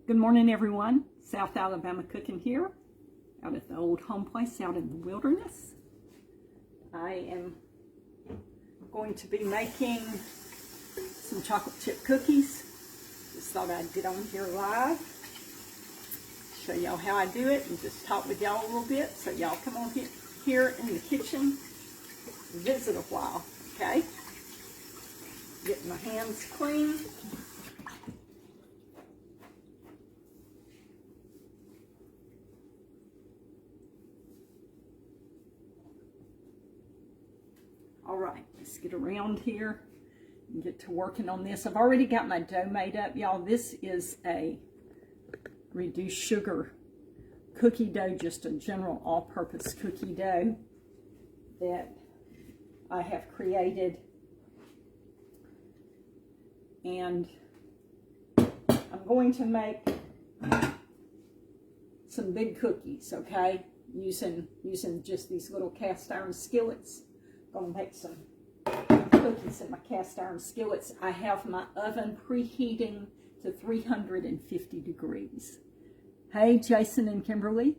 Good morning, everyone. South Alabama Cooking here, out at the old home place out in the wilderness. I am going to be making some chocolate chip cookies. Just thought I'd get on here live, show y'all how I do it, and just talk with y'all a little bit. So y'all come on here in the kitchen, visit a while, okay? Get my hands clean. All right, let's get around here and get to working on this. I've already got my dough made up, y'all. This is a reduced sugar cookie dough, just a general all-purpose cookie dough that I have created. And I'm going to make some big cookies, okay? Using just these little cast iron skillets. Gonna make some cookies in my cast iron skillets. I have my oven preheating to 350 degrees. Hey, Jason and Kimberly.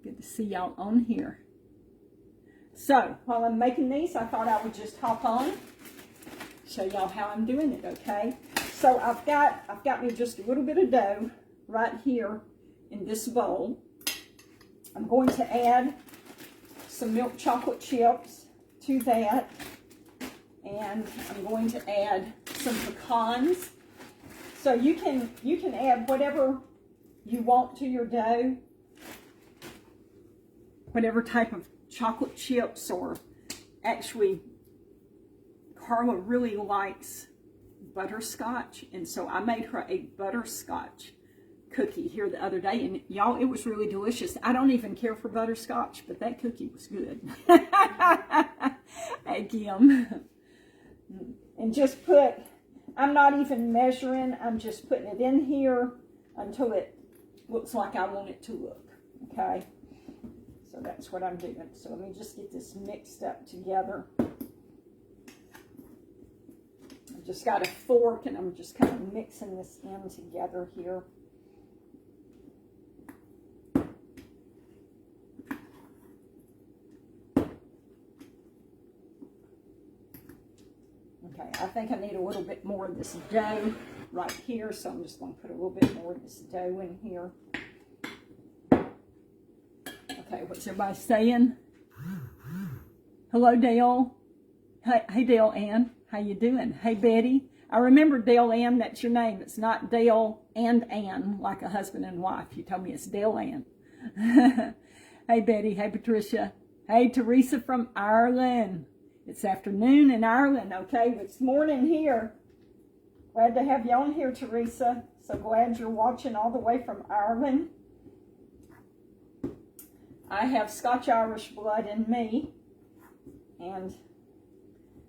Good to see y'all on here. So, while I'm making these, I thought I would just hop on, show y'all how I'm doing it, okay? So I've got me just a little bit of dough right here in this bowl. I'm going to add some milk chocolate chips to that, and I'm going to add some pecans. So you can add whatever you want to your dough, whatever type of chocolate chips, or actually Carla really likes butterscotch, and so I made her a butterscotch cookie here the other day, and y'all, it was really delicious. I don't even care for butterscotch, but that cookie was good. Hey, Kim. And just I'm not even measuring, I'm just putting it in here until it looks like I want it to look, okay? So that's what I'm doing. So let me just get this mixed up together. I just got a fork, and I'm just kind of mixing this in together here. Okay, I think I need a little bit more of this dough right here, so I'm just going to put a little bit more of this dough in here. Okay, what's everybody saying? Hello, Dale. Hey, Dale Ann. How you doing? Hey, Betty. I remember, Dale Ann, that's your name. It's not Dale and Ann, like a husband and wife. You told me it's Dale Ann. Hey, Betty. Hey, Patricia. Hey, Teresa from Ireland. It's afternoon in Ireland, okay? It's morning here. Glad to have you on here, Teresa. So glad you're watching all the way from Ireland. I have Scotch-Irish blood in me. And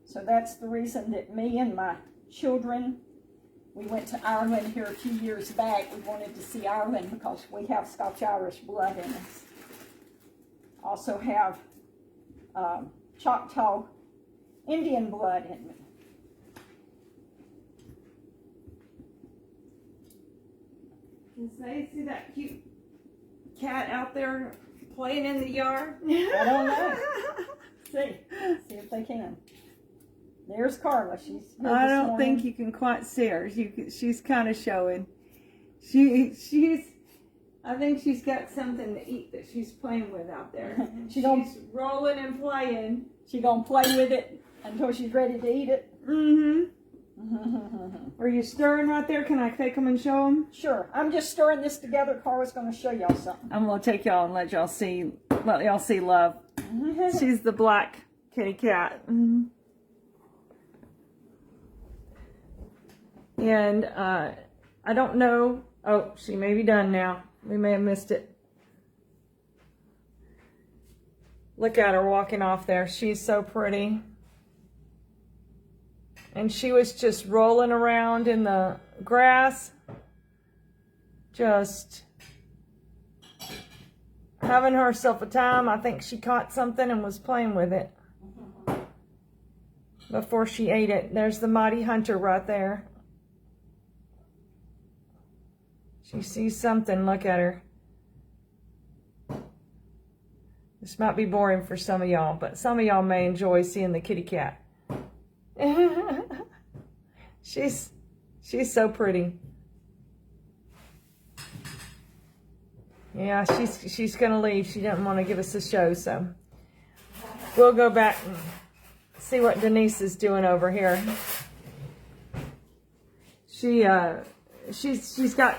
so that's the reason that me and my children, we went to Ireland here a few years back. We wanted to see Ireland because we have Scotch-Irish blood in us. Also have Choctaw Indian blood in me. Can see that cute cat out there playing in the yard? I don't know. See if they can. There's Carla. She's here I this don't morning. think you can quite see her. She's kind of showing. I think she's got something to eat that she's playing with out there. She's rolling and playing. She's gonna play with it until she's ready to eat it. Are you stirring right there? Can I take them and show them? Sure. I'm just stirring this together. Carla's gonna show y'all something. I'm gonna take y'all and let y'all see Love. She's the black kitty cat. And I don't know. Oh, she may be done now. We may have missed it. Look at her walking off there. She's so pretty. And she was just rolling around in the grass, just having herself a time. I think she caught something and was playing with it before she ate it. There's the Mighty Hunter right there. She sees something. Look at her. This might be boring for some of y'all, but some of y'all may enjoy seeing the kitty cat. She's so pretty. Yeah, she's gonna leave. She didn't want to give us a show, so we'll go back and see what Denise is doing over here. She's just got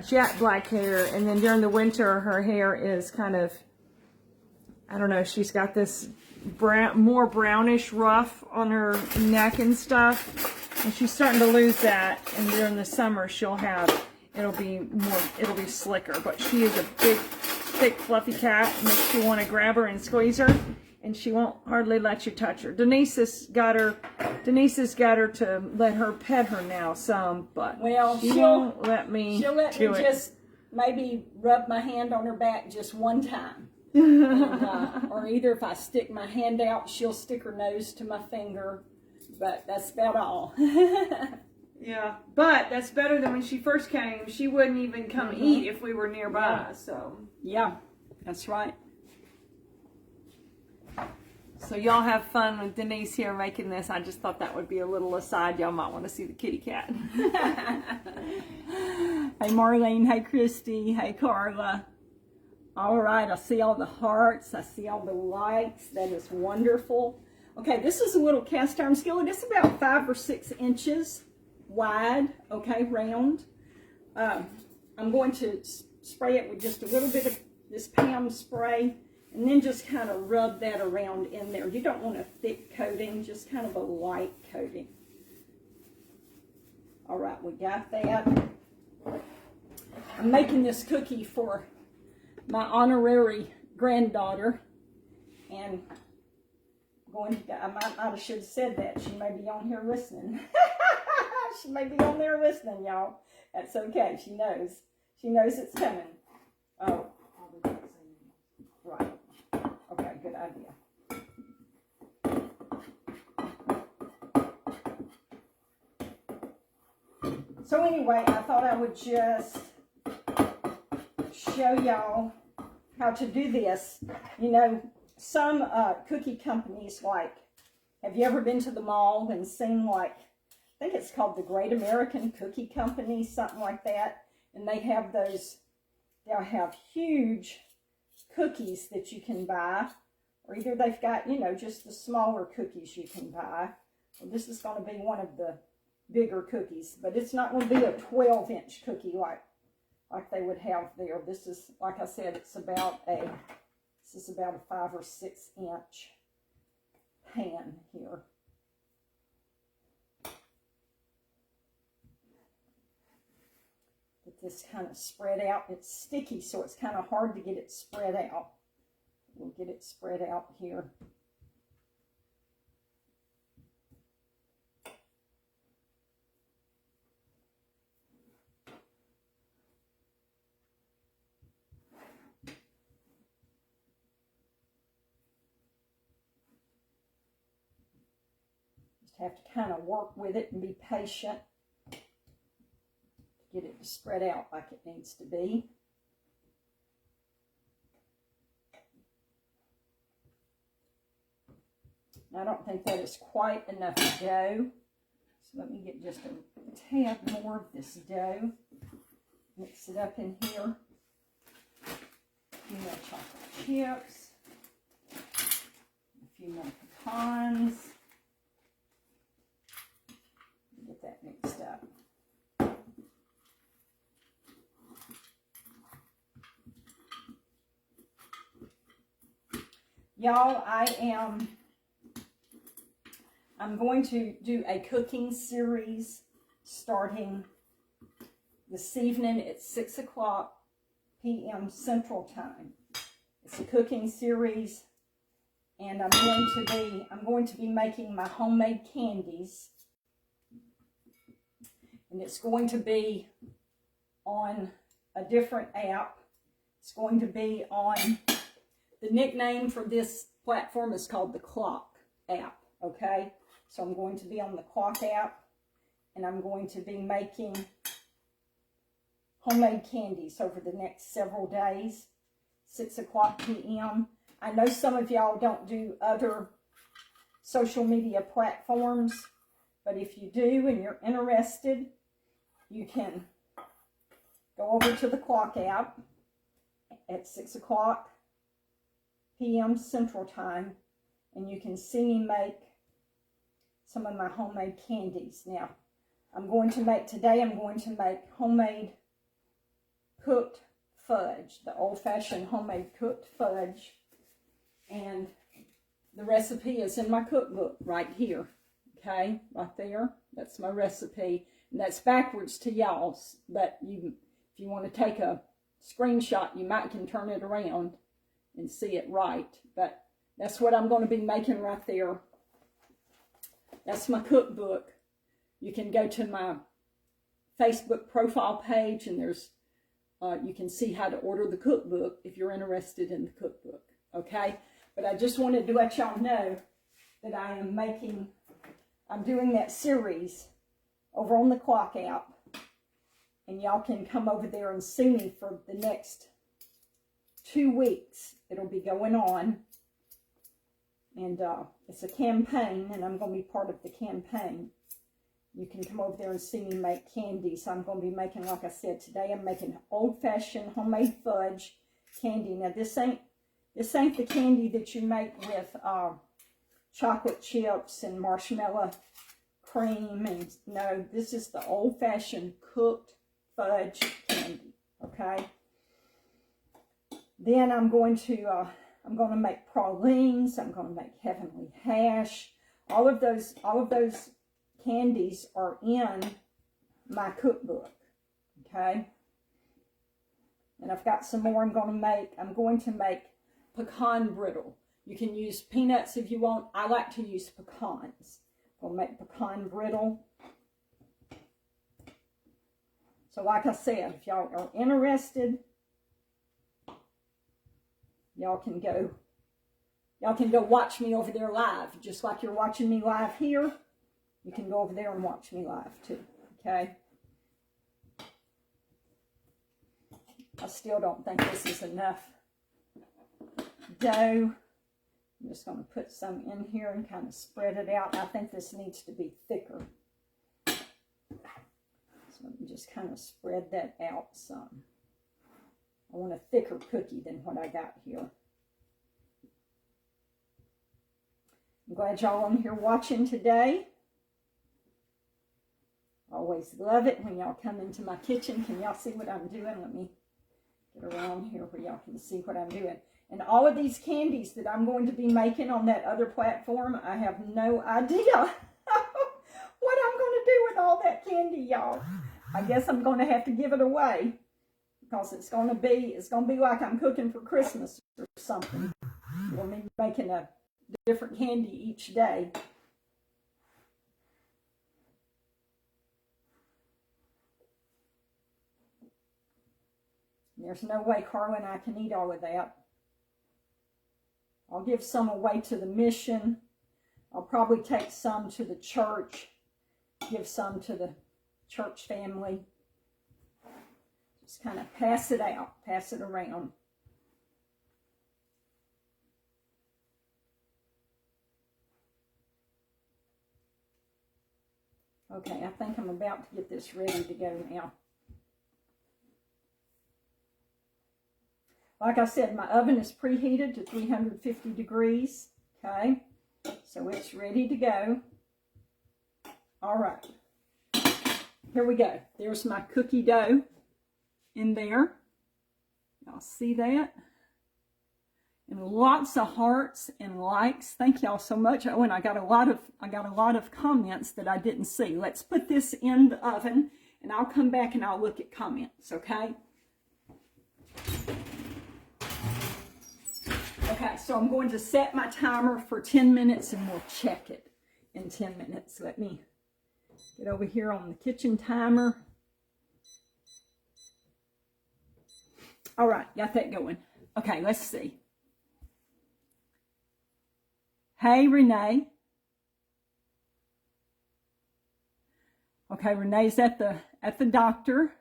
jet black hair, and then during the winter her hair is kind of, I don't know, she's got this more brownish ruff on her neck and stuff, and she's starting to lose that, and during the summer it'll be slicker. But she is a big, thick, fluffy cat. Makes you want to grab her and squeeze her, and she won't hardly let you touch her. Denise has got her to let her pet her now some, but she won't let me. She'll let me just maybe rub my hand on her back just one time. Or either if I stick my hand out, she'll stick her nose to my finger, but that's about all. Yeah, but that's better than when she first came. She wouldn't even come eat if we were nearby. So yeah, that's right. So y'all have fun with Denise here making this. I just thought that would be a little aside. Y'all might want to see the kitty cat. Hey Marlene, hey Christy, hey Carla. All right, I see all the hearts. I see all the likes. That is wonderful. Okay, this is a little cast iron skillet. It's about 5 or 6 inches wide, okay, round. I'm going to spray it with just a little bit of this Pam spray, and then just kind of rub that around in there. You don't want a thick coating, just kind of a light coating. All right, we got that. I'm making this cookie for my honorary granddaughter, and I might not have should have said that. She may be on here listening. She may be on there listening, y'all. That's okay. She knows. She knows it's coming. Oh, right. Okay, good idea. So anyway, I thought I would just show y'all how to do this. You know, some cookie companies, like, have you ever been to the mall and seen, like, I think it's called the Great American Cookie Company, something like that, and they have those, they'll have huge cookies that you can buy, or either they've got, you know, just the smaller cookies you can buy. Well, this is going to be one of the bigger cookies, but it's not going to be a 12-inch cookie like they would have there. This is, like I said, this is about a 5 or 6 inch pan here. Get this kind of spread out. It's sticky, so it's kind of hard to get it spread out. We'll get it spread out here. Have to kind of work with it and be patient to get it to spread out like it needs to be. I don't think that is quite enough dough, so let me get just a tad more of this dough. Mix it up in here. A few more chocolate chips, a few more pecans. Get that mixed up. Y'all, I'm going to do a cooking series starting this evening at 6 o'clock p.m. Central Time. It's a cooking series, and I'm going to be making my homemade candies. And it's going to be on a different app. It's going to be on, the nickname for this platform is called the Clock app, okay? So I'm going to be on the Clock app, and I'm going to be making homemade candies over the next several days, 6 o'clock p.m. I know some of y'all don't do other social media platforms, but if you do and you're interested, you can go over to the Clock app at 6 o'clock p.m. Central Time, and you can see me make some of my homemade candies. Now, I'm going to make homemade cooked fudge, the old-fashioned homemade cooked fudge, and the recipe is in my cookbook right here, okay, right there. That's my recipe, and that's backwards to y'all's, but if you want to take a screenshot, you might can turn it around and see it right, but that's what I'm going to be making right there. That's my cookbook. You can go to my Facebook profile page, and there's you can see how to order the cookbook if you're interested in the cookbook, okay? But I just wanted to let y'all know that I'm doing that series over on the Clock app, and y'all can come over there and see me for the next 2 weeks. It'll be going on, and it's a campaign, and I'm going to be part of the campaign. You can come over there and see me make candy. So I'm going to be making, like I said, today I'm making old-fashioned homemade fudge candy. Now this ain't the candy that you make with chocolate chips and marshmallow cream, and no, this is the old-fashioned cooked fudge candy. Okay. Then I'm going to make pralines. I'm going to make heavenly hash. All of those candies are in my cookbook, okay? And I've got some more I'm going to make pecan brittle. You can use peanuts if you want. I like to use pecans. I'll make pecan brittle. So like I said, if y'all are interested, y'all can go watch me over there live, just like you're watching me live here. You can go over there and watch me live too, okay? I still don't think this is enough dough. I'm just going to put some in here and kind of spread it out. I think this needs to be thicker. So let me just kind of spread that out some. I want a thicker cookie than what I got here. I'm glad y'all on here watching today. Always love it when y'all come into my kitchen. Can y'all see what I'm doing? Let me get around here where y'all can see what I'm doing. And all of these candies that I'm going to be making on that other platform, I have no idea what I'm going to do with all that candy, y'all. I guess I'm going to have to give it away, because it's going to be like I'm cooking for Christmas or something. We'll be making a different candy each day. There's no way Carla and I can eat all of that. I'll give some away to the mission. I'll probably take some to the church, give some to the church family. Just kind of pass it out, pass it around. Okay, I think I'm about to get this ready to go now. Like I said, my oven is preheated to 350 degrees, okay? So it's ready to go. All right. Here we go. There's my cookie dough in there. Y'all see that? And lots of hearts and likes. Thank y'all so much. Oh, and I got a lot of comments that I didn't see. Let's put this in the oven, and I'll come back and I'll look at comments, okay? Okay, so I'm going to set my timer for 10 minutes and we'll check it in 10 minutes. Let me get over here on the kitchen timer. All right, got that going. Okay, let's see. Hey, Renee. Okay, Renee's at the doctor.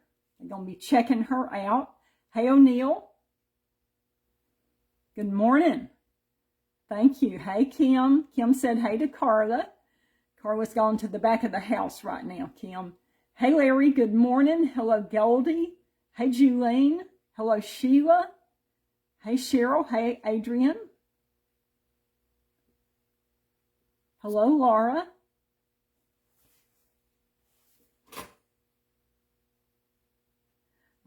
I'm going to be checking her out. Hey, O'Neill. Good morning. Thank you. Hey, Kim. Kim said hey to Carla. Carla's gone to the back of the house right now, Kim. Hey, Larry. Good morning. Hello, Goldie. Hey, Julene. Hello, Sheila. Hey, Cheryl. Hey, Adrian. Hello, Laura.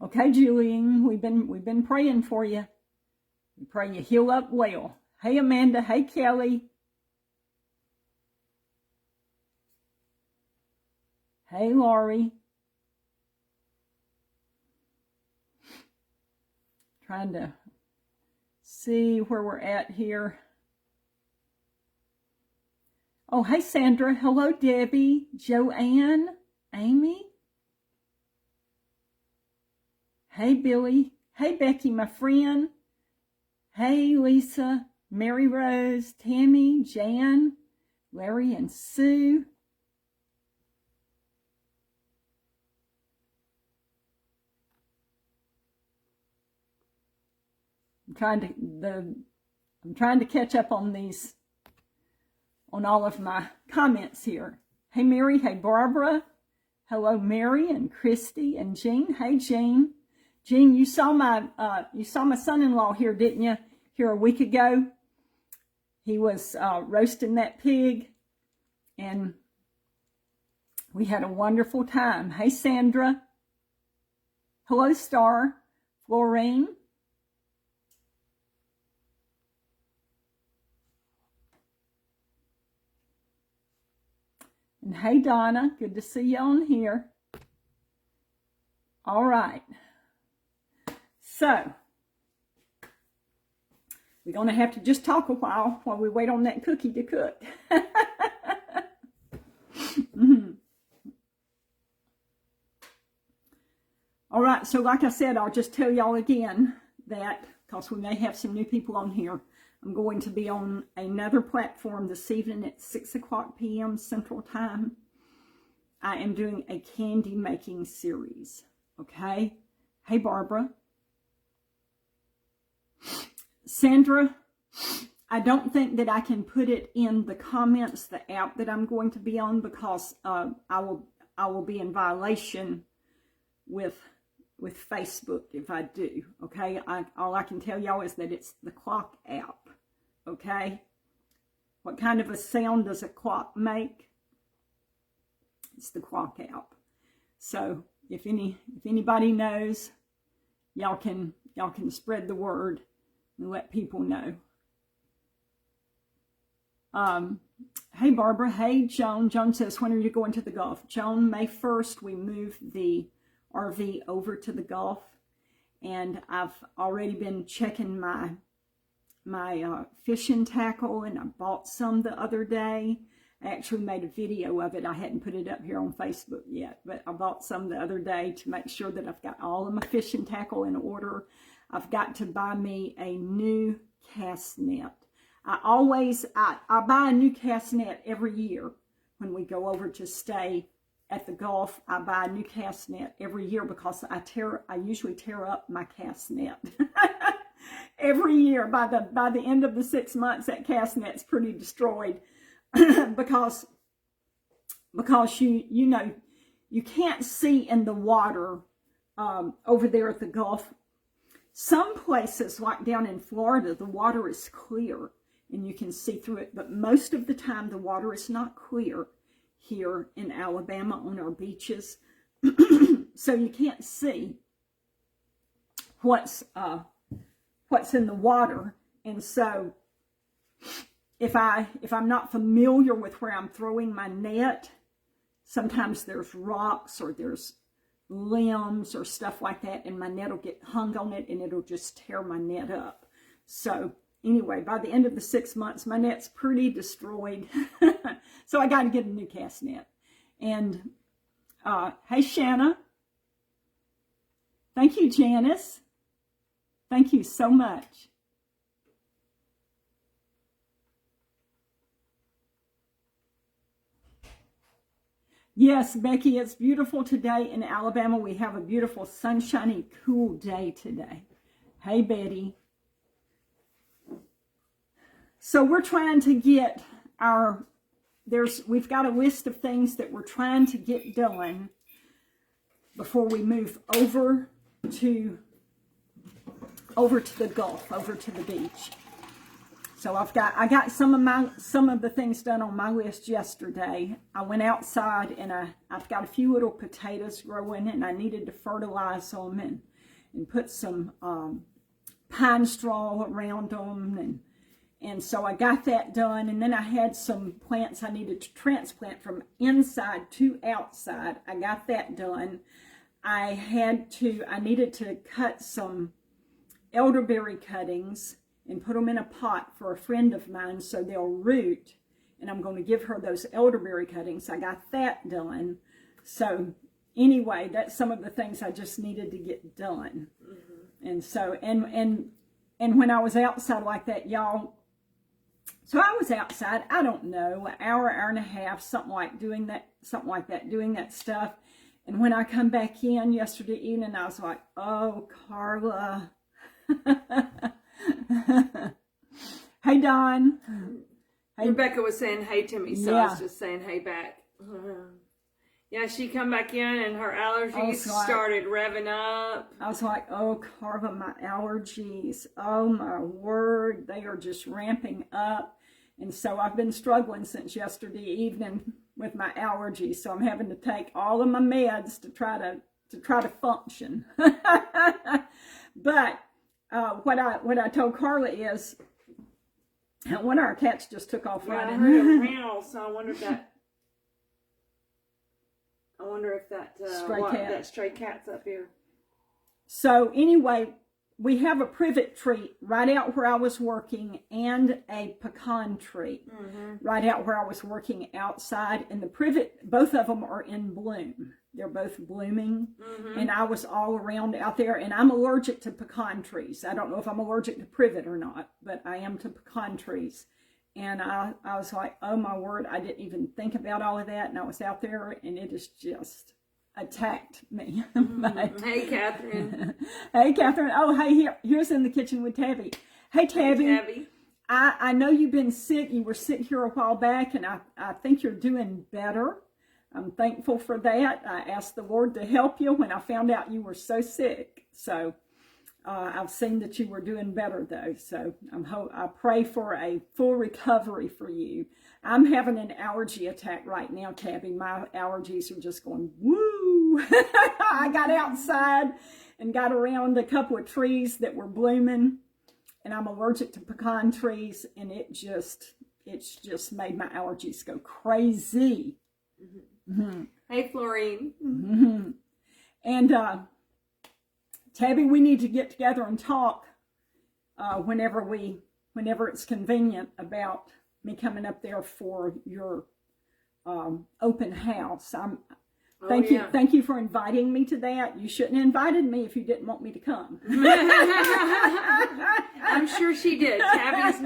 Okay, Julian, we've been praying for you. We pray you heal up well. Hey, Amanda. Hey, Kelly. Hey, Laurie. Trying to see where we're at here. Oh, hey, Sandra. Hello, Debbie, Joanne, Amy. Hey, Billy. Hey, Becky, my friend. Hey, Lisa, Mary Rose, Tammy, Jan, Larry, and Sue. I'm trying to catch up on these, on all of my comments here. Hey, Mary. Hey, Barbara. Hello, Mary and Christy and Jean. Hey, Jean. Jean, you saw my son-in-law here, didn't you? Here a week ago. He was roasting that pig, and we had a wonderful time. Hey, Sandra. Hello, Star. Florine. And hey, Donna. Good to see you on here. All right. So, we're going to have to just talk a while we wait on that cookie to cook. All right, so like I said, I'll just tell y'all again that, because we may have some new people on here, I'm going to be on another platform this evening at 6 o'clock p.m. Central Time. I am doing a candy making series, okay? Hey, Barbara. Sandra, I don't think that I can put it in the comments, the app that I'm going to be on, because I will be in violation with Facebook if I do, okay? All I can tell y'all is that it's the clock app, okay? What kind of a sound does a clock make? It's the clock app. So if anybody knows, y'all can spread the word and let people know. Hey, Barbara. Hey, Joan. Joan says, when are you going to the Gulf? Joan, May 1st, we move the RV over to the Gulf. And I've already been checking my fishing tackle, and I bought some the other day. I actually made a video of it. I hadn't put it up here on Facebook yet, but I bought some the other day to make sure that I've got all of my fishing tackle in order. I've got to buy me a new cast net. I buy a new cast net every year when we go over to stay at the Gulf. I buy a new cast net every year because I usually tear up my cast net. Every year, by the end of the 6 months, that cast net's pretty destroyed because you know you can't see in the water over there at the Gulf. Some places, like down in Florida, the water is clear and you can see through it, but most of the time the water is not clear here in Alabama on our beaches. So you can't see what's in the water. And so if I'm not familiar with where I'm throwing my net, sometimes there's rocks or there's limbs or stuff like that, and my net will get hung on it and it'll just tear my net up. So anyway, by the end of the 6 months, my net's pretty destroyed. So I got to get a new cast net. And hey, Shanna. Thank you, Janice. Thank you so much. Yes, Becky, it's beautiful today in Alabama. We have a beautiful, sunshiny, cool day today. Hey, Betty. So we're trying to get we've got a list of things that we're trying to get done before we move over to the Gulf, over to the beach. So I got some of the things done on my list yesterday. I went outside and I've got a few little potatoes growing, and I needed to fertilize them and put some pine straw around them, and so I got that done. And then I had some plants I needed to transplant from inside to outside. I got that done. I needed to cut some elderberry cuttings and put them in a pot for a friend of mine so they'll root, and I'm going to give her those elderberry cuttings. I got that done. So anyway, that's some of the things I just needed to get done. And so and when I was outside like that, y'all, so I was outside, I don't know, an hour and a half, something like that, doing that stuff. And when I come back in yesterday evening, I was like, oh, Carla. Hey, Don. Hey. Rebecca was saying hey to me, so I was just saying hey back. Yeah, she come back in and her allergies started revving up. I was like, oh, Carla, my allergies. Oh, my word. They are just ramping up. And so I've been struggling since yesterday evening with my allergies. So I'm having to take all of my meds to try to function. But what I told Carla is, one of our cats just took off running. I heard a meow, so I wonder if that stray cat's up here. So anyway, we have a privet tree right out where I was working, and a pecan tree right out where I was working outside. And the privet, both of them are in bloom. They're both blooming, and I was all around out there. And I'm allergic to pecan trees. I don't know if I'm allergic to privet or not, but I am to pecan trees. And I was like, oh my word, I didn't even think about all of that. And I was out there, and it has just attacked me. Hey, Catherine. Hey, Catherine. Oh, hey, here's in the kitchen with Tabby. Hey, Tabby. Hey, Tabby. I know you've been sick. You were sick here a while back, and I think you're doing better. I'm thankful for that. I asked the Lord to help you when I found out you were so sick. So I've seen that you were doing better, though. So I pray for a full recovery for you. I'm having an allergy attack right now, Tabby. My allergies are just going, woo. I got outside and got around a couple of trees that were blooming, and I'm allergic to pecan trees, and it's just made my allergies go crazy. Hey, Florine. And Tabby, we need to get together and talk whenever it's convenient about me coming up there for your open house. Thank you for inviting me to that. You shouldn't have invited me if you didn't want me to come. I'm sure she did. Tabby's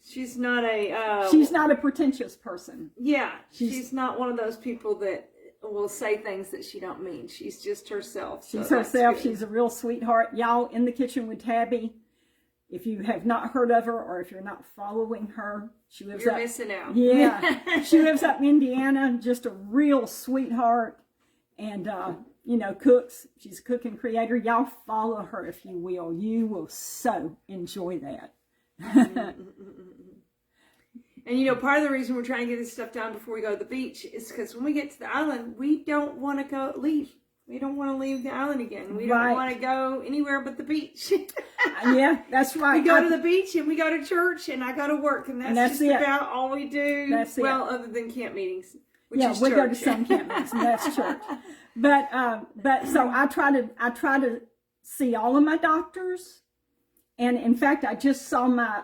she's not a pretentious person. Yeah, she's not one of those people that will say things that she don't mean. She's just herself. She's herself. She's a real sweetheart. Y'all, in the kitchen with Tabby. If you have not heard of her, or if you're not following her, you're missing out. Yeah, she lives up in Indiana. Just a real sweetheart, and cooks. She's a cooking creator. Y'all follow her if you will. You will so enjoy that. And part of the reason we're trying to get this stuff done before we go to the beach is because when we get to the island, we don't want to leave. We don't want to leave the island again. We don't want to go anywhere but the beach. Yeah, that's right. We go to the beach and we go to church and I go to work, and that's just about all we do. That's it. Well, other than camp meetings, which is church. We go to some camp meetings, and that's church. But so I try to see all of my doctors. And in fact, I just saw my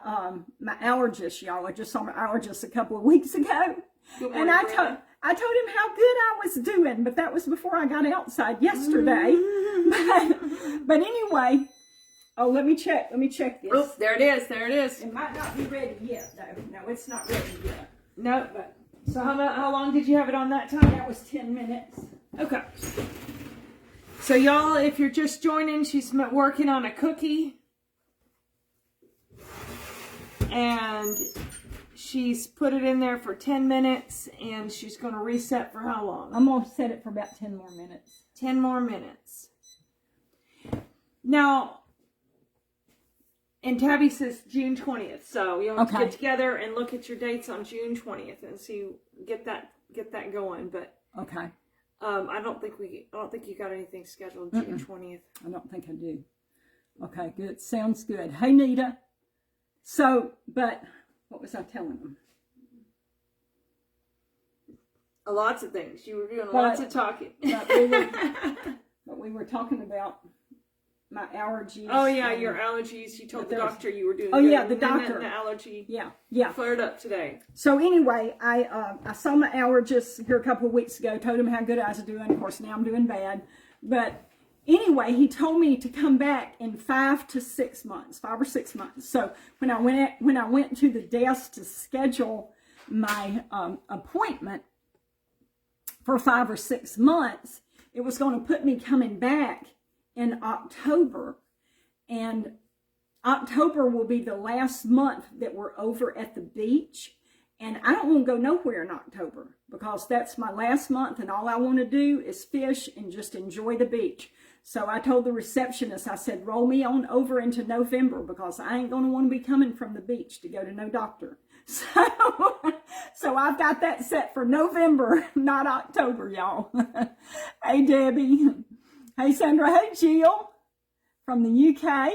allergist, y'all. I just saw my allergist a couple of weeks ago. And I told him how good I was doing, but that was before I got outside yesterday. But anyway, let me check this. Oh, there it is. It might not be ready yet, though. No, it's not ready yet. No, but So how long did you have it on that time? That was 10 minutes. Okay. So y'all, if you're just joining, she's working on a cookie. And she's put it in there for 10 minutes, and she's going to reset for how long? I'm going to set it for about 10 more minutes. 10 more minutes. Now, and Tabby says June 20th, so you'll have to get together and look at your dates on June 20th and see, get that going. But okay, I don't think you got anything scheduled June 20th. I don't think I do. Okay, good. Sounds good. Hey, Nita. So, but what was I telling them? Lots of things. You were doing lots of talking. But we were talking about my allergies. Oh yeah, your allergies. You told the doctor you were doing. Oh yeah, the doctor. The allergy. Yeah. Flared up today. So anyway, I saw my allergist here a couple of weeks ago. Told him how good I was doing. Of course, now I'm doing bad. But anyway, he told me to come back in 5 or 6 months. So when I went to the desk to schedule my appointment for 5 or 6 months, it was going to put me coming back in October, and October will be the last month that we're over at the beach, and I don't want to go nowhere in October because that's my last month, and all I want to do is fish and just enjoy the beach. So I told the receptionist, I said, roll me on over into November because I ain't going to want to be coming from the beach to go to no doctor. So I've got that set for November, not October, y'all. Hey, Debbie. Hey, Sandra. Hey, Jill from the UK.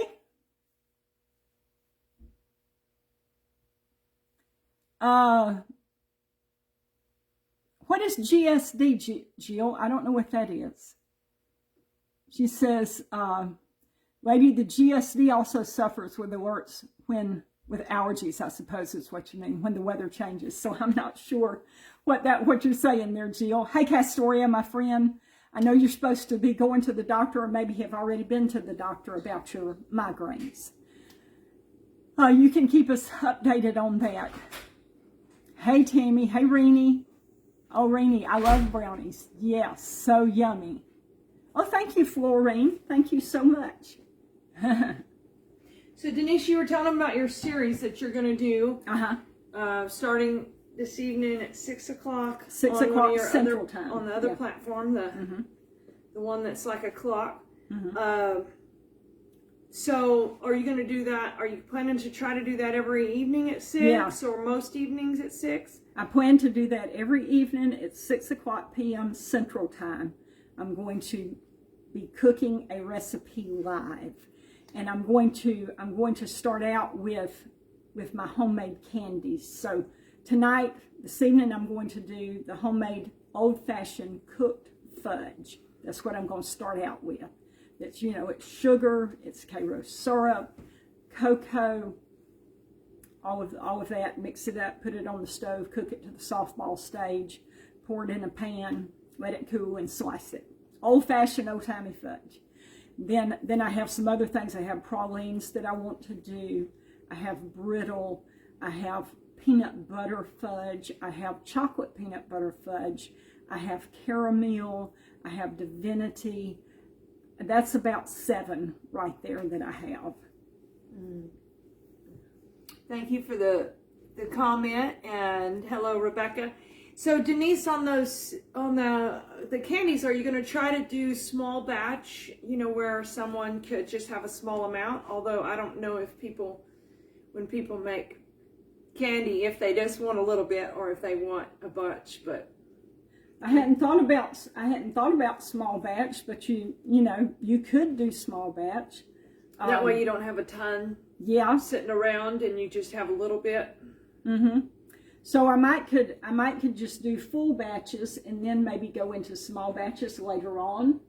What is GSD, Jill? I don't know what that is. She says, lady, the GSD also suffers with alerts with allergies, I suppose is what you mean, when the weather changes. So I'm not sure what you're saying there, Jill. Hey, Castoria, my friend. I know you're supposed to be going to the doctor or maybe have already been to the doctor about your migraines. You can keep us updated on that. Hey, Tammy. Hey, Reenie. Oh, Reenie, I love brownies. Yes, so yummy. Oh, thank you, Florine. Thank you so much. So, Denise, you were telling them about your series that you're going to do. Starting this evening at 6 o'clock. 6 o'clock Central Time. On the other platform, the one that's like a clock. So, are you going to do that? Are you planning to try to do that every evening at 6 or most evenings at 6? I plan to do that every evening at 6 o'clock p.m. Central Time. I'm going to be cooking a recipe live. And I'm going to start out with my homemade candies. So tonight, this evening, I'm going to do the homemade old-fashioned cooked fudge. That's what I'm going to start out with. It's, it's sugar, it's Karo syrup, cocoa, all of that. Mix it up, put it on the stove, cook it to the softball stage, pour it in a pan, let it cool, and slice it. Old-fashioned, old-timey fudge. Then I have some other things. I have pralines that I want to do. I have brittle. I have peanut butter fudge. I have chocolate peanut butter fudge. I have caramel. I have divinity. That's about 7 right there that I have. Thank you for the comment, and hello, Rebecca. So Denise, on the candies, are you going to try to do small batch, where someone could just have a small amount? Although I don't know if when people make candy, if they just want a little bit or if they want a bunch, but I hadn't thought about small batch, but you could do small batch. That way you don't have a ton sitting around and you just have a little bit. So I might could just do full batches and then maybe go into small batches later on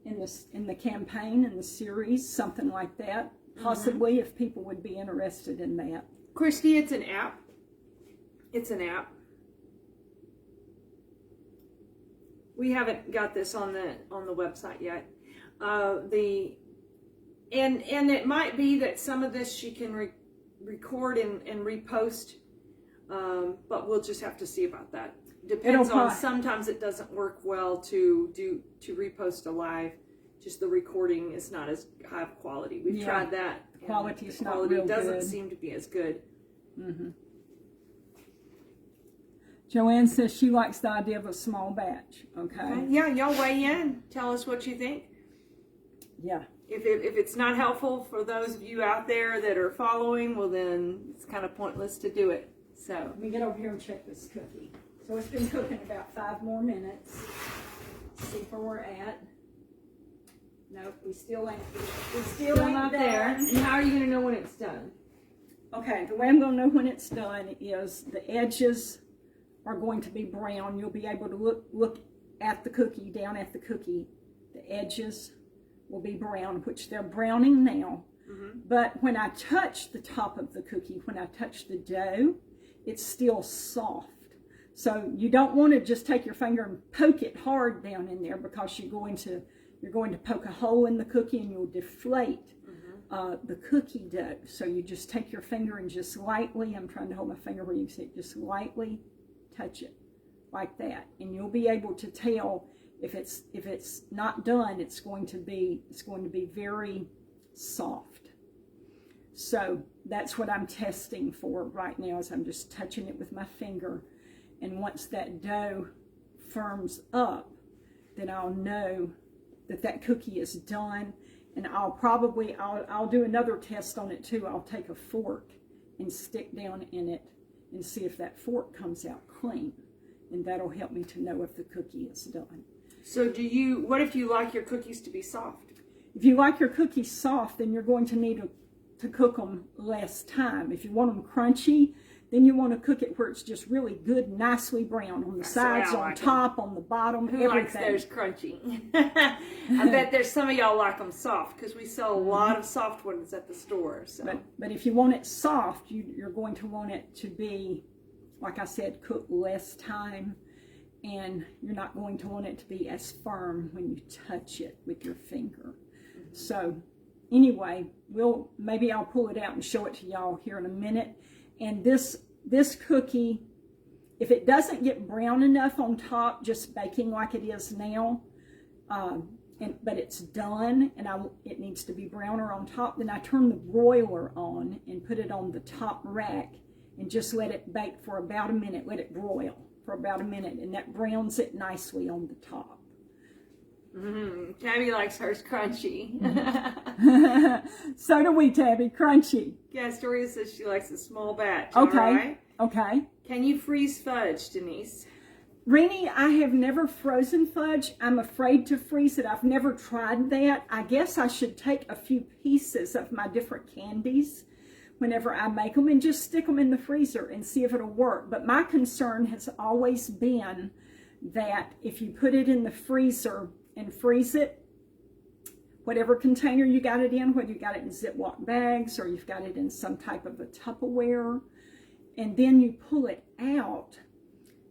in the campaign, in the series, something like that. Possibly, if people would be interested in that. Christy, it's an app. It's an app. We haven't got this on the website yet. And it might be that some of this she can record and repost But we'll just have to see about that. Depends on, probably, sometimes it doesn't work well to repost a live. Just the recording is not as high of quality. We've tried that. the quality's not quality real doesn't good. seem to be as good. Joanne says she likes the idea of a small batch. Okay. Yeah, y'all weigh in. Tell us what you think. Yeah. If it's not helpful for those of you out there that are following, well then it's kind of pointless to do it. So Let me get over here and check this cookie. So it's been cooking about 5 more minutes. See where we're at. Nope, we still ain't. We still ain't not there. done. And how are you going to know when it's done? Okay, the way I'm going to know when it's done is the edges are going to be brown. You'll be able to look at the cookie, down at the cookie. The edges will be brown, which they're browning now. But when I touch the top of the cookie, when I touch the dough, it's still soft. So you don't want to just take your finger and poke it hard down in there, because you're going to poke a hole in the cookie and you'll deflate the cookie dough. So you just take your finger and just lightly, I'm trying to hold my finger where you can see it, just lightly touch it like that, and you'll be able to tell if it's not done. It's going to be very soft. So that's what I'm testing for right now, is I'm just touching it with my finger, and once that dough firms up, then I'll know that cookie is done. And I'll do another test on it too. I'll take a fork and stick down in it and see if that fork comes out clean, and that'll help me to know if the cookie is done. So what if you like your cookies to be soft? If you like your cookies soft, then you're going to need to cook them less time. If you want them crunchy, then you want to cook it where it's just really good, nicely brown on the sides, on top, on the bottom, Who likes everything. theirs crunchy? I bet there's some of y'all like them soft, because we sell a lot of soft ones at the store. So. But if you want it soft, you're going to want it to be, like I said, cooked less time, and you're not going to want it to be as firm when you touch it with your finger. So anyway, maybe I'll pull it out and show it to y'all here in a minute. And this cookie, if it doesn't get brown enough on top, just baking like it is now, but it's done, and it needs to be browner on top, then I turn the broiler on and put it on the top rack and just let it bake for about a minute. Let it broil for about a minute, and that browns it nicely on the top. Tabby likes hers crunchy. So do we, Tabby. Crunchy. Yeah, Astoria says she likes a small batch. Okay. All right. Okay. Can you freeze fudge, Denise? Rennie, I have never frozen fudge. I'm afraid to freeze it. I've never tried that. I guess I should take a few pieces of my different candies whenever I make them and just stick them in the freezer and see if it'll work. But my concern has always been that if you put it in the freezer and freeze it, whatever container you got it in, whether you got it in Ziploc bags or you've got it in some type of a Tupperware, and then you pull it out,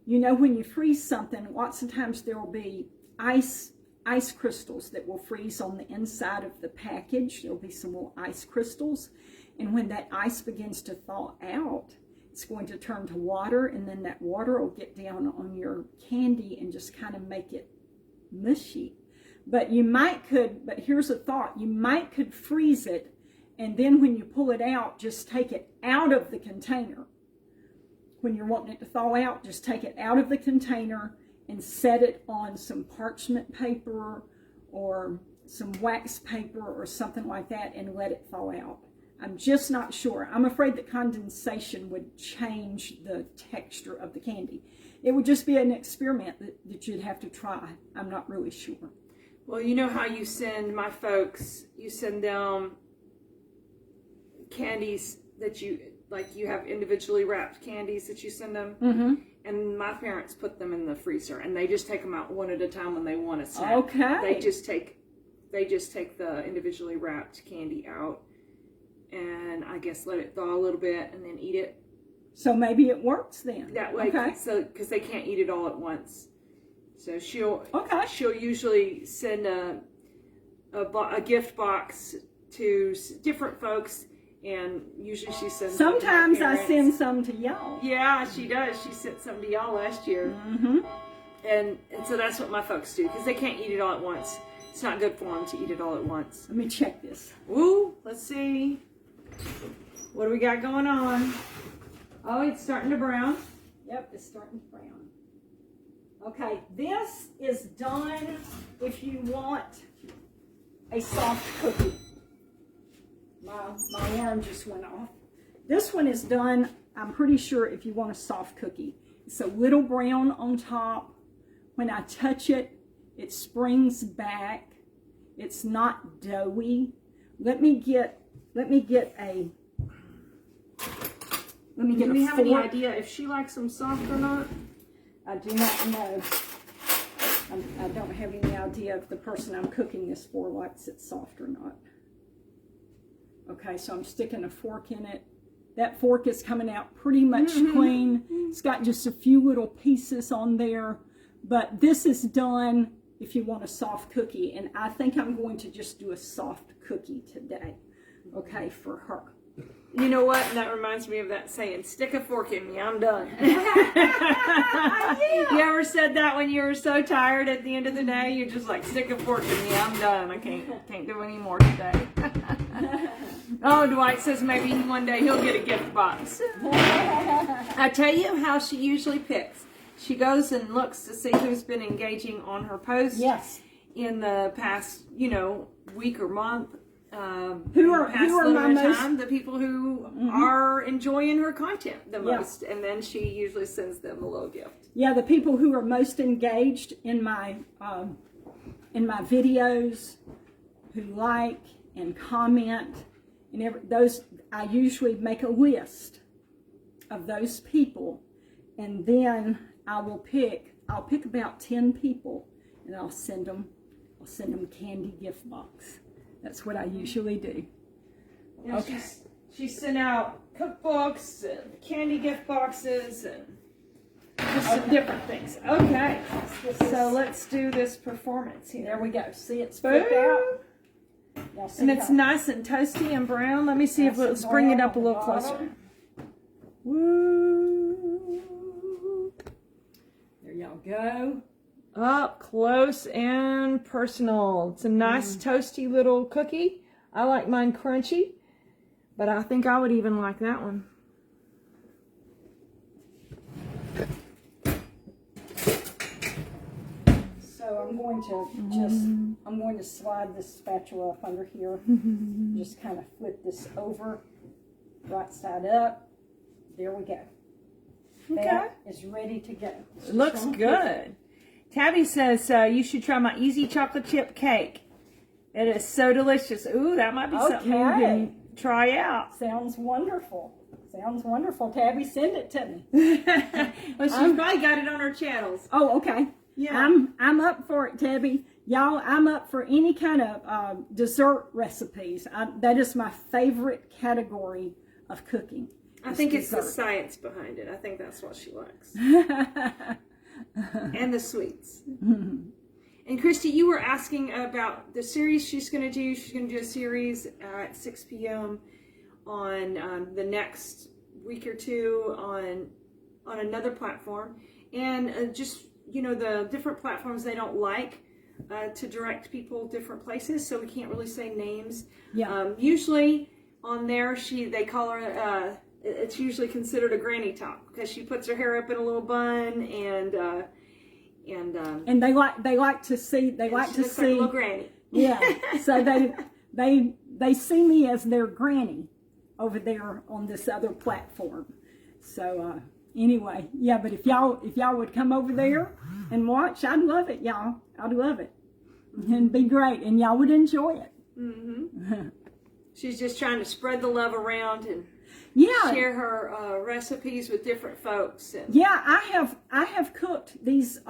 you know, when you freeze something, lots of times there will be ice crystals that will freeze on the inside of the package. There'll be some little ice crystals, and when that ice begins to thaw out, it's going to turn to water, and then that water will get down on your candy and just kind of make it mushy. But but here's a thought, you could freeze it, and then when you pull it out, just take it out of the container. When you're wanting it to thaw out, just take it out of the container and set it on some parchment paper or some wax paper or something like that and let it thaw out. I'm just not sure. I'm afraid that condensation would change the texture of the candy. It would just be an experiment that you'd have to try. I'm not really sure. Well, you know how you send my folks, you send them candies that you have individually wrapped candies that you send them. Mm-hmm. And my parents put them in the freezer, and they just take them out one at a time when they want a snack. Okay. They just take the individually wrapped candy out, and I guess let it thaw a little bit, and then eat it. So maybe it works then. That way, okay. So because they can't eat it all at once. So she'll usually send a gift box to different folks, And usually she sends Sometimes them to my I parents. send some to y'all. Yeah, she does. She sent some to y'all last year. Mm-hmm. And so that's what my folks do, because they can't eat it all at once. It's not good for them to eat it all at once. Let me check this. Ooh, let's see. What do we got going on? Oh, it's starting to brown. Yep, it's starting to brown. Okay, this is done if you want a soft cookie. My alarm just went off. This one is done, I'm pretty sure, if you want a soft cookie. It's a little brown on top. When I touch it, it springs back. It's not doughy. Let me get a Do we have any fork. idea if she likes them soft or not? I do not know. I don't have any idea if the person I'm cooking this for likes it soft or not. Okay, so I'm sticking a fork in it. That fork is coming out pretty much clean. It's got just a few little pieces on there. But this is done if you want a soft cookie. And I think I'm going to just do a soft cookie today. Okay, for her. You know what? That reminds me of that saying, stick a fork in me, I'm done. You ever said that when you were so tired at the end of the day? You're just like, stick a fork in me, I'm done. I can't do any more today. Oh, Dwight says maybe one day he'll get a gift box. I tell you how she usually picks. She goes and looks to see who's been engaging on her posts Yes. in the past, week or month. Who are my most... time, the people who are enjoying her content the Yeah. most, and then she usually sends them a little gift. Yeah, the people who are most engaged in my videos, who like and comment, and those, I usually make a list of those people, and then I'll pick about 10 people, and I'll send them candy gift box. That's what I usually do. And Okay. She sent out cookbooks and candy gift boxes and just some different things. Okay, so let's do this performance here. There we go. See it split out. Y'all see And it's how- nice and toasty and brown. Let me see if let's bring it up a little closer. Woo! There y'all go. Up close and personal. It's a nice toasty little cookie. I like mine crunchy, but I think I would even like that one. So I'm going to I'm going to slide this spatula up under here. Just kind of flip this over, right side up. There we go. Okay. That is ready to go. It looks good. Tabby says you should try my easy chocolate chip cake. It is so delicious. Ooh, that might be something you Okay. can try out. Sounds wonderful. Sounds wonderful. Tabby, send it to me. Well, she's probably got it on her channels. Oh, okay. Yeah. I'm up for it, Tabby. Y'all, I'm up for any kind of dessert recipes. That is my favorite category of cooking. I think it's the dessert. science behind it. I think that's what she likes. And the sweets. And Christy, you were asking about the series she's going to do. She's going to do a series at 6 p.m. on the next week or two on another platform. And just, the different platforms they don't like to direct people different places, so we can't really say names. Yeah. Usually on there, they call her... it's usually considered a granny top because she puts her hair up in a little bun and And they like to see she looks like a little granny. Yeah. So they see me as their granny over there on this other platform. So anyway, yeah. But if y'all would come over there and watch, I'd love it, y'all. I'd love it. It'd be great, and y'all would enjoy it. Mm-hmm. She's just trying to spread the love around and Yeah. share her recipes with different folks. And Yeah, I have cooked these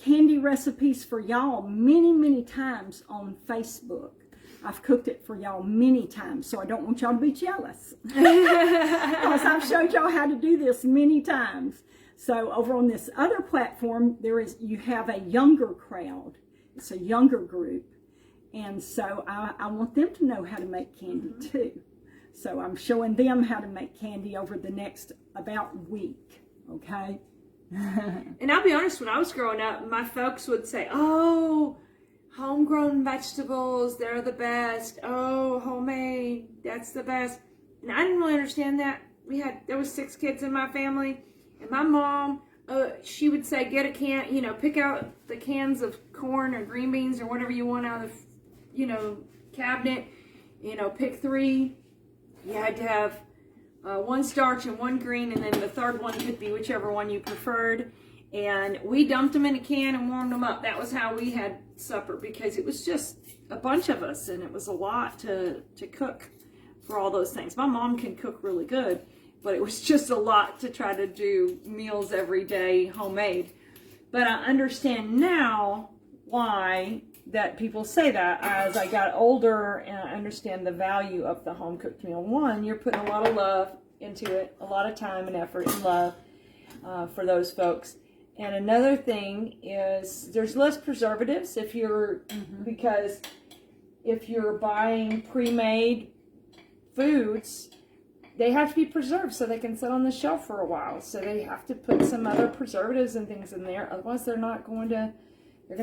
candy recipes for y'all many times on Facebook. I've cooked it for y'all many times, so I don't want y'all to be jealous. Because I've showed y'all how to do this many times. So over on this other platform, you have a younger crowd. It's a younger group. And so I want them to know how to make candy too. So I'm showing them how to make candy over the next about week, okay? And I'll be honest, when I was growing up, my folks would say, oh, homegrown vegetables, they're the best. Oh, homemade, that's the best. And I didn't really understand that. There was 6 kids in my family, and my mom, she would say, get a can, pick out the cans of corn or green beans or whatever you want out of, cabinet, pick 3. You had to have 1 starch and 1 green, and then the third one could be whichever one you preferred. And we dumped them in a can and warmed them up. That was how we had supper, because it was just a bunch of us, and it was a lot to cook for all those things. My mom can cook really good, but it was just a lot to try to do meals every day homemade. But I understand now why that people say that. As I got older and I understand the value of the home cooked meal. One, you're putting a lot of love into it, a lot of time and effort and love for those folks. And another thing is there's less preservatives because if you're buying pre-made foods, they have to be preserved so they can sit on the shelf for a while. So they have to put some other preservatives and things in there. Otherwise, they're going to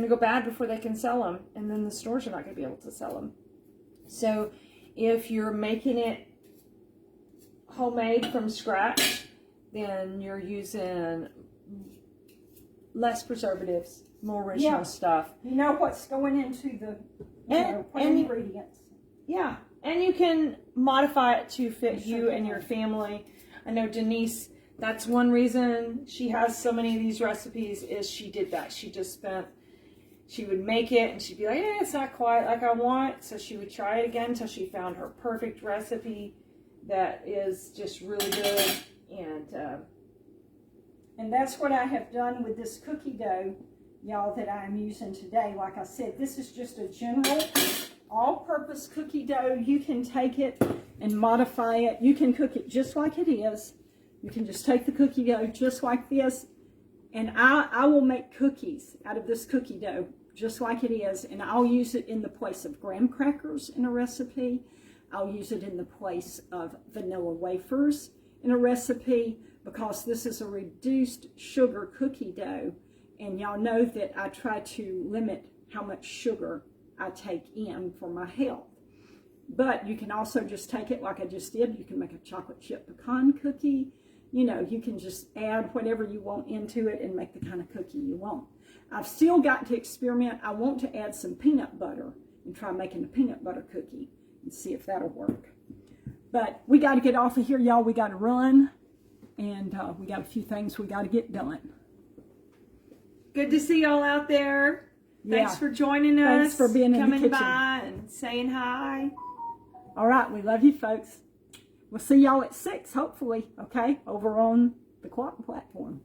go bad before they can sell them. And then the stores are not going to be able to sell them. So if you're making it homemade from scratch, then you're using less preservatives, more original stuff. You know what's going into the ingredients. Yeah, and you can modify it to fit you and your family. I know Denise, that's one reason she has so many of these recipes, is she did that. She would make it and she'd be like, it's not quite like I want. So she would try it again until she found her perfect recipe that is just really good. And that's what I have done with this cookie dough, y'all, that I'm using today. Like I said, this is just a general all-purpose cookie dough. You can take it and modify it. You can cook it just like it is. You can just take the cookie dough just like this. And I will make cookies out of this cookie dough just like it is. And I'll use it in the place of graham crackers in a recipe. I'll use it in the place of vanilla wafers in a recipe, because this is a reduced sugar cookie dough. And y'all know that I try to limit how much sugar I take in for my health. But you can also just take it like I just did. You can make a chocolate chip pecan cookie. You can just add whatever you want into it and make the kind of cookie you want. I've still got to experiment. I want to add some peanut butter and try making a peanut butter cookie and see if that'll work. But we got to get off of here, y'all. We got to run. And we got a few things we got to get done. Good to see y'all out there. Thanks for joining us. Thanks for being in the kitchen. Coming by and saying hi. All right, we love you, folks. We'll see y'all at 6, hopefully, okay, over on the Clock platform.